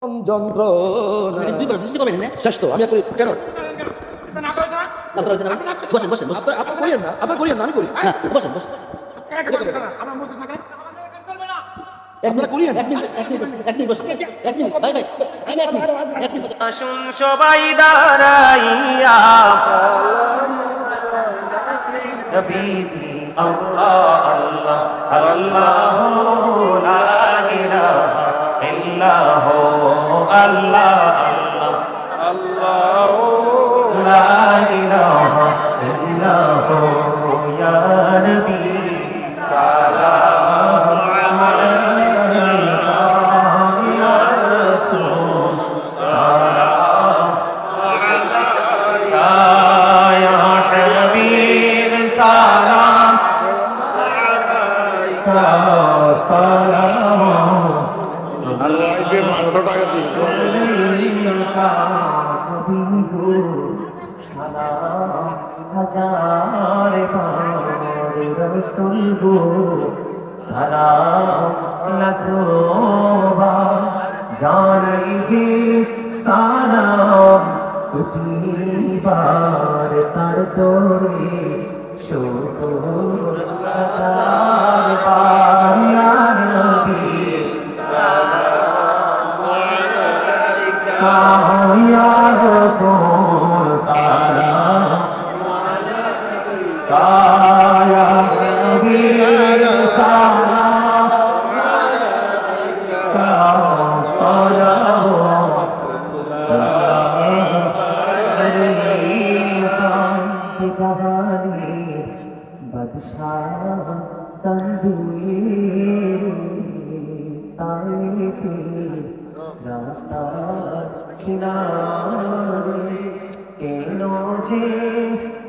যন্ত্রণা দুইবার দৃষ্টি করবেন না শেষ তো আমি আর করি কেন বসেন বসেন বসেন আপনার করিয়েন না আপনার করিয়েন না আমি করি না বসেন বসেন এক মিনিট করিয়েন এক মিনিট এক মিনিট এক মিনিট বসেন এক মিনিট ভাই ভাই আমি এক মিনিট এক মিনিট আসুন সবাই দাঁড়াইয়া নবীজি আল্লাহ আল্লাহ আল্লাহ লা ইলাহা ইল্লাহু আল্লাহ আল্লাহ আল্লাহ লা ইলাহা ইল্লাহু ইয়া নবী সালাম আলাইকা ইয়া রাসূল সালাম আলাইকা ইয়া হাবিব সালাম আলাইকা সালাম আল্লাহকে 500 টাকা দিন हजार बार रसूल गो सलाम लाखों बार जानाई जी सलाम कुटी बार तार तोरे शुक्र हजार बार या नबी या रसूल सलाम या हबीब सलाम जवानी बदशाह तंदूर तारीफी रास्ता किनारे केनो जे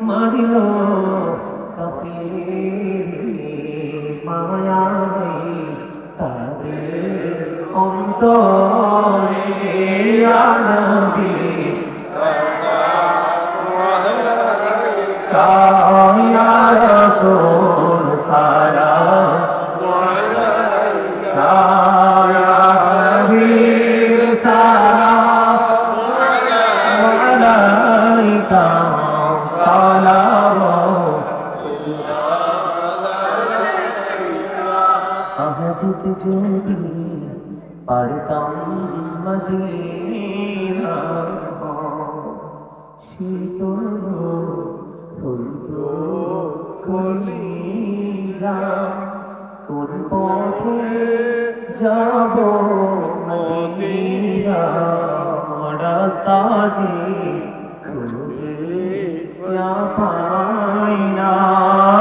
मारिलो कफीरी माया गई तारे अंतरे या नबी या रसूल सलाम या हबीब सलाम अलैका सलाम अहजित ज्योति पढ़ताम मदीना शीतल হইতো কলিজা কোন পথে যাব মদিনা রাস্তা যে খুঁজে পাই না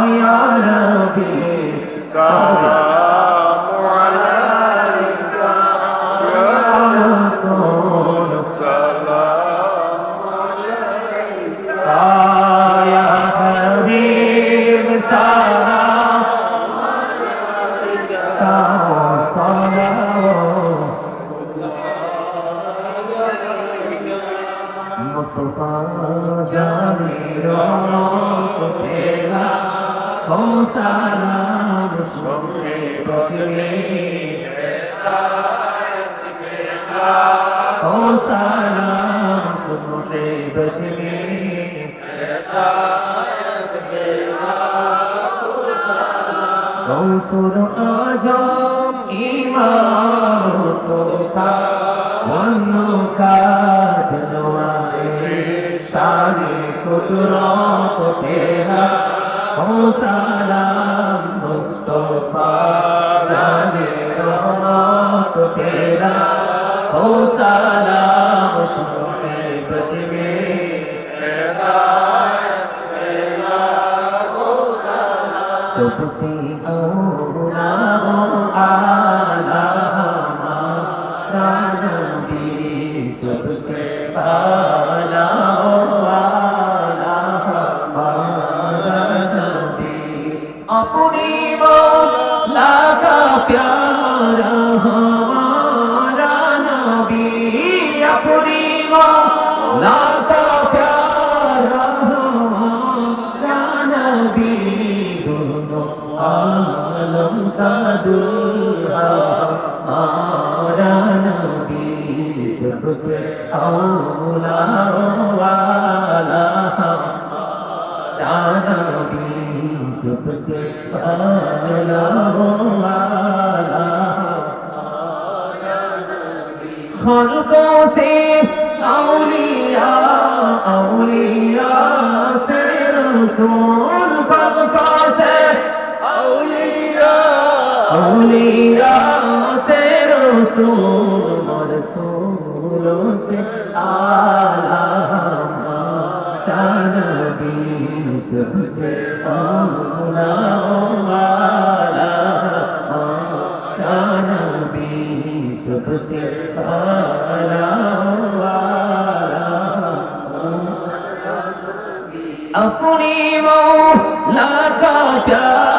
ইয়া নবী সালাম আলাইকা ইয়া রাসূল সালাম আলাইকা ইয়া হাবিব সালাম আলাইকা সালাম मुस्तफा जाने रौनक तेरा हो सलाम शुक्रे बजले हो सलाम शुक्रे बजले गौसुर आजम इमाम तो का वन्नो का जनवाए शानी कुदरत तेरा हो सलाम मुस्तफा जाने रहमत तेरा हो सलाम शुक्रे बजमे सबसे औला आला हमारा नबी सबसे आला आला हमारा नबी अपनी मौला का प्यारा हमारा नबी अपनी मौला का प्यारा हमारा नबी आलम का दुल्हा हमारा नबी सबसे औला वाला नबी सबसे औला वाला खल्कों से औलिया औलिया से रसूल खल्कों से औलिया औलिया से रसूल रसूलों से आला नबी सबसे औला वाला नबी सबसे आला वाला अपनी मौला का प्यार